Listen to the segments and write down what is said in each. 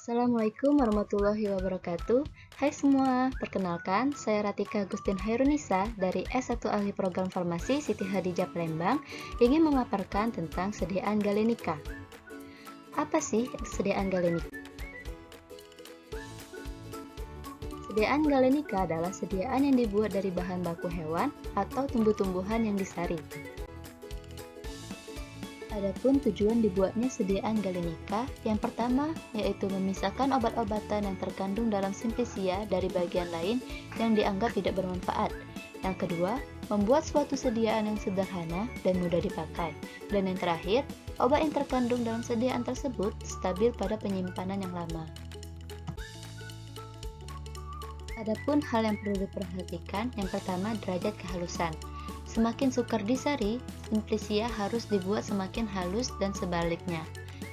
Assalamualaikum warahmatullahi wabarakatuh. Hai semua, perkenalkan saya Ratika Agustin Hairunisa dari S1 Ahli Program Farmasi Siti Hadijah Palembang ingin memaparkan tentang sediaan galenika. Apa sih sediaan galenika? Sediaan galenika adalah sediaan yang dibuat dari bahan baku hewan atau tumbuh-tumbuhan yang disaring. Adapun tujuan dibuatnya sediaan galenika, yang pertama yaitu memisahkan obat-obatan yang terkandung dalam simplicia dari bagian lain yang dianggap tidak bermanfaat. Yang kedua, membuat suatu sediaan yang sederhana dan mudah dipakai. Dan yang terakhir, obat yang terkandung dalam sediaan tersebut stabil pada penyimpanan yang lama. Adapun hal yang perlu diperhatikan, yang pertama derajat kehalusan. Semakin sukar disari, simplicia harus dibuat semakin halus dan sebaliknya.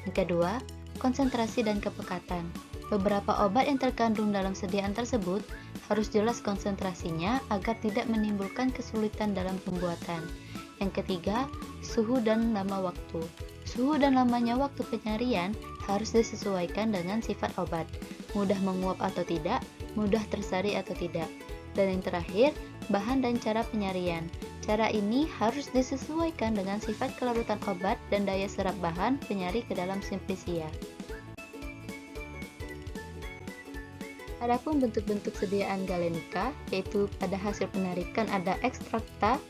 Yang kedua, konsentrasi dan kepekatan. Beberapa obat yang terkandung dalam sediaan tersebut harus jelas konsentrasinya agar tidak menimbulkan kesulitan dalam pembuatan. Yang ketiga, suhu dan lama waktu. Suhu dan lamanya waktu penyarian harus disesuaikan dengan sifat obat. Mudah menguap atau tidak, mudah tersari atau tidak. Dan yang terakhir, bahan dan cara penyarian. Cara ini harus disesuaikan dengan sifat kelarutan obat dan daya serap bahan penyari ke dalam simplicia. Adapun bentuk-bentuk sediaan galenika, yaitu pada hasil penarikan ada ekstrakta,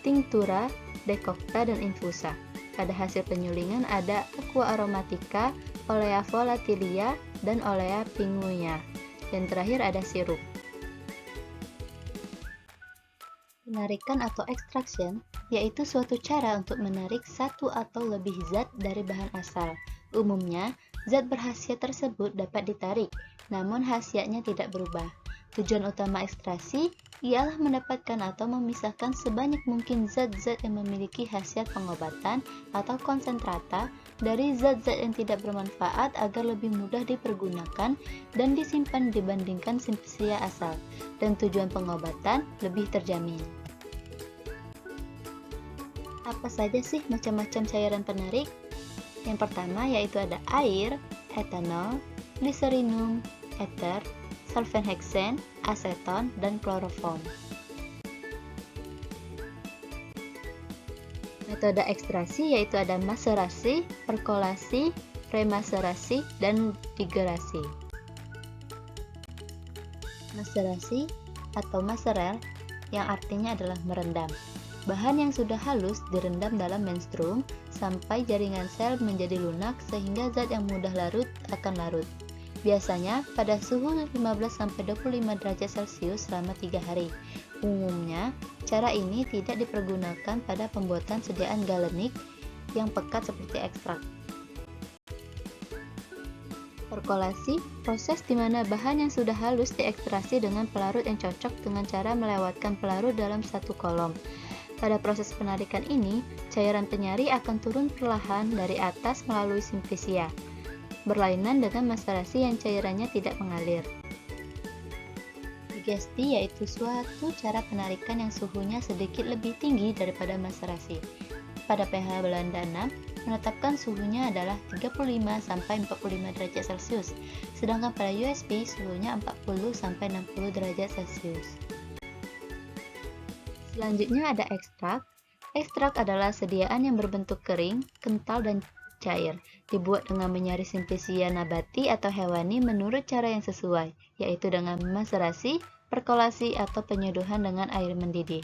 tinctura, dekokta, dan infusa. Pada hasil penyulingan ada aqua aromatica, olea volatilia, dan olea pinguia. Dan terakhir ada sirup. Penarikan atau extraction yaitu suatu cara untuk menarik satu atau lebih zat dari bahan asal. Umumnya, zat berkhasiat tersebut dapat ditarik, namun khasiatnya tidak berubah. Tujuan utama ekstraksi ialah mendapatkan atau memisahkan sebanyak mungkin zat-zat yang memiliki khasiat pengobatan atau konsentrata dari zat-zat yang tidak bermanfaat agar lebih mudah dipergunakan dan disimpan dibandingkan simplicia asal, dan tujuan pengobatan lebih terjamin. Apa saja sih macam-macam cairan penarik? Yang pertama yaitu ada air, etanol, gliserinum, ether, sulfenheksen, aseton, dan kloroform. Metode ekstraksi yaitu ada maserasi, perkolasi, remaserasi, dan digerasi. Maserasi atau maserel yang artinya adalah merendam. Bahan yang sudah halus direndam dalam menstruum sampai jaringan sel menjadi lunak sehingga zat yang mudah larut akan larut. Biasanya pada suhu 15-25 derajat Celcius selama 3 hari. Umumnya, cara ini tidak dipergunakan pada pembuatan sediaan galenik yang pekat seperti ekstrak. Perkolasi, proses di mana bahan yang sudah halus diekstraksi dengan pelarut yang cocok dengan cara melewatkan pelarut dalam satu kolom. Pada proses penarikan ini, cairan penyari akan turun perlahan dari atas melalui simplicia, berlainan dengan maserasi yang cairannya tidak mengalir. Digesti yaitu suatu cara penarikan yang suhunya sedikit lebih tinggi daripada maserasi. Pada pH Belanda 6, menetapkan suhunya adalah 35-45 derajat Celcius, sedangkan pada USP suhunya 40-60 derajat Celcius. Selanjutnya ada ekstrak. Ekstrak adalah sediaan yang berbentuk kering, kental, dan cair. Dibuat dengan menyari simplicia nabati atau hewani menurut cara yang sesuai, yaitu dengan maserasi, perkolasi, atau penyeduhan dengan air mendidih.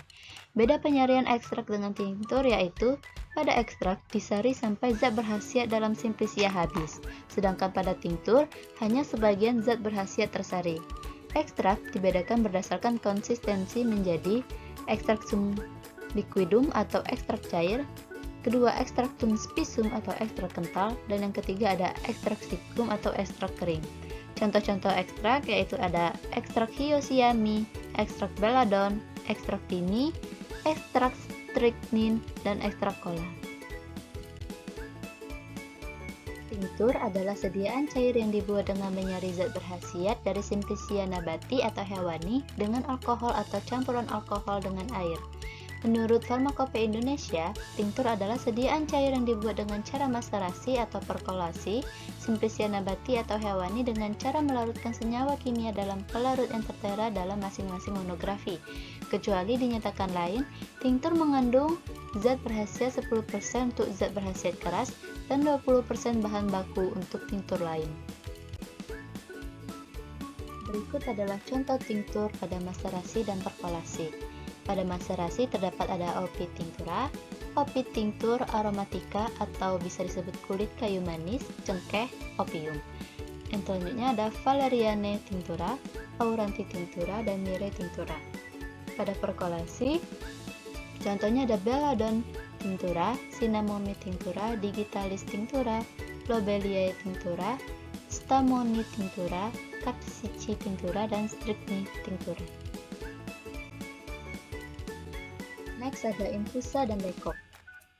Beda penyarian ekstrak dengan tinctur yaitu pada ekstrak disari sampai zat berkhasiat dalam simplicia habis, sedangkan pada tinctur hanya sebagian zat berkhasiat tersari. Ekstrak dibedakan berdasarkan konsistensi menjadi ekstraktum liquidum atau ekstrak cair, kedua ekstraktum spicum atau ekstrak kental, dan yang ketiga ada ekstrak sikum atau ekstrak kering. Contoh-contoh ekstrak yaitu ada ekstrak hyoscyamine, ekstrak belladon, ekstrak timi, ekstrak strychnine, dan ekstrak kola. Tinctur adalah sediaan cair yang dibuat dengan menyari zat berkhasiat dari simplicia nabati atau hewani dengan alkohol atau campuran alkohol dengan air. Menurut Farmakope Indonesia, tinktur adalah sediaan cair yang dibuat dengan cara maserasi atau perkolasi, simplisia nabati atau hewani dengan cara melarutkan senyawa kimia dalam pelarut yang tertera dalam masing-masing monografi. Kecuali dinyatakan lain, tinktur mengandung zat berkhasiat 10% untuk zat berkhasiat keras dan 20% bahan baku untuk tinktur lain. Berikut adalah contoh tinktur pada maserasi dan perkolasi. Pada maserasi terdapat ada opit tinctura, opit tinctur aromatica atau bisa disebut kulit kayu manis, cengkeh, opium. Yang selanjutnya ada valeriane tinctura, auranti tinctura, dan myrrhe tinctura. Pada perkolasi, contohnya ada belladonna tinctura, cinnamomum tinctura, digitalis tinctura, lobelia tinctura, stamoni tinctura, capsicum tinctura, dan strychnia tinctura. Next ada infusa dan dekok.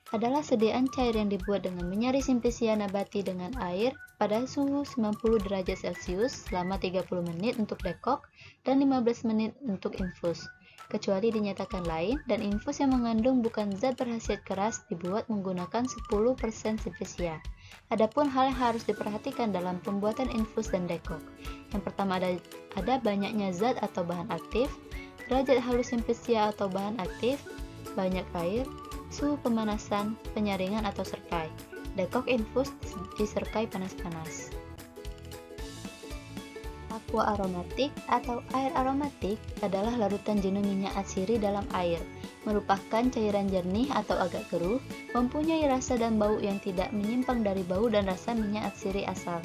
Adalah sediaan cair yang dibuat dengan menyari simplisia nabati dengan air pada suhu 90 derajat Celcius selama 30 menit untuk dekok dan 15 menit untuk infus. Kecuali dinyatakan lain, dan infus yang mengandung bukan zat berkhasiat keras dibuat menggunakan 10% simplisia. Adapun hal yang harus diperhatikan dalam pembuatan infus dan dekok. Yang pertama ada banyaknya zat atau bahan aktif, derajat halus simplisia atau bahan aktif, banyak air, suhu pemanasan, penyaringan atau serkai. Dekok infus diserkai panas-panas. Aqua aromatik atau air aromatik adalah larutan jenuh minyak atsiri dalam air, merupakan cairan jernih atau agak keruh, mempunyai rasa dan bau yang tidak menyimpang dari bau dan rasa minyak atsiri asal.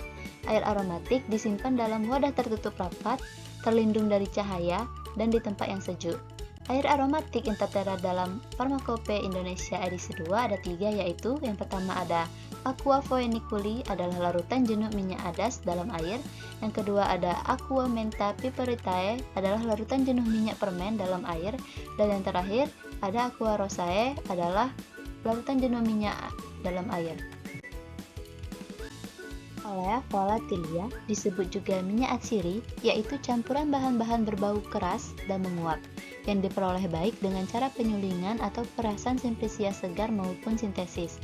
Air aromatik disimpan dalam wadah tertutup rapat, terlindung dari cahaya, dan di tempat yang sejuk. Air aromatik yang tertera dalam Farmakope Indonesia edisi 2 ada 3, yaitu yang pertama ada aqua phoeniculi adalah larutan jenuh minyak adas dalam air, yang kedua ada aqua menta piperitae adalah larutan jenuh minyak permen dalam air, dan yang terakhir ada aqua rosae adalah larutan jenuh minyak dalam air. Olea volatilia disebut juga minyak atsiri, yaitu campuran bahan-bahan berbau keras dan menguap yang diperoleh baik dengan cara penyulingan atau perasan simplisia segar maupun sintesis.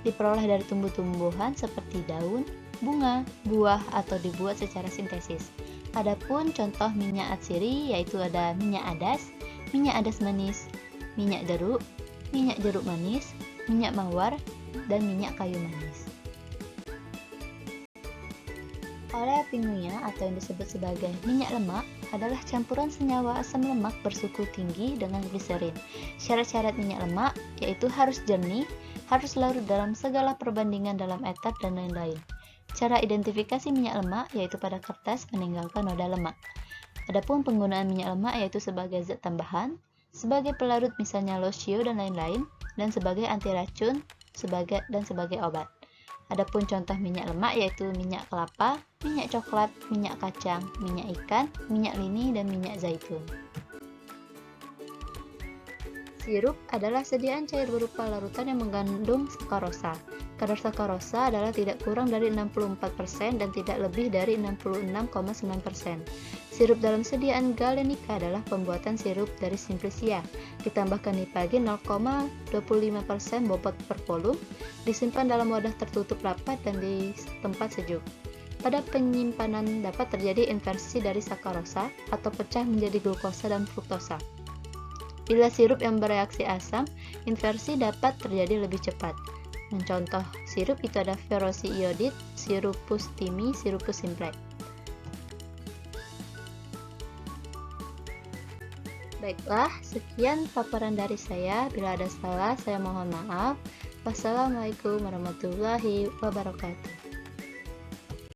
Diperoleh dari tumbuh-tumbuhan seperti daun, bunga, buah, atau dibuat secara sintesis. Adapun contoh minyak atsiri yaitu ada minyak adas manis, minyak jeruk manis, minyak mawar, dan minyak kayu manis. Olea pinguia atau yang disebut sebagai minyak lemak adalah campuran senyawa asam lemak bersuku tinggi dengan gliserin. Syarat-syarat minyak lemak yaitu harus jernih, harus larut dalam segala perbandingan dalam etat, dan lain-lain. Cara identifikasi minyak lemak yaitu pada kertas meninggalkan noda lemak. Adapun penggunaan minyak lemak yaitu sebagai zat tambahan, sebagai pelarut misalnya losio dan lain-lain, dan sebagai anti racun dan sebagai obat. Adapun contoh minyak lemak yaitu minyak kelapa, minyak coklat, minyak kacang, minyak ikan, minyak lini, dan minyak zaitun. Sirup adalah sediaan cair berupa larutan yang mengandung sakarosa. Kadar sakarosa adalah tidak kurang dari 64% dan tidak lebih dari 66,9%. Sirup dalam sediaan galenika adalah pembuatan sirup dari simplisia. Ditambahkan nipagin 0,25% bobot per volum, disimpan dalam wadah tertutup rapat dan di tempat sejuk. Pada penyimpanan dapat terjadi inversi dari sakarosa atau pecah menjadi glukosa dan fruktosa. Bila sirup yang bereaksi asam, inversi dapat terjadi lebih cepat. Contoh sirup itu ada ferrosi iodid, sirupus timi, sirupus simplex. Baiklah, sekian paparan dari saya. Bila ada salah, saya mohon maaf. Wassalamualaikum warahmatullahi wabarakatuh.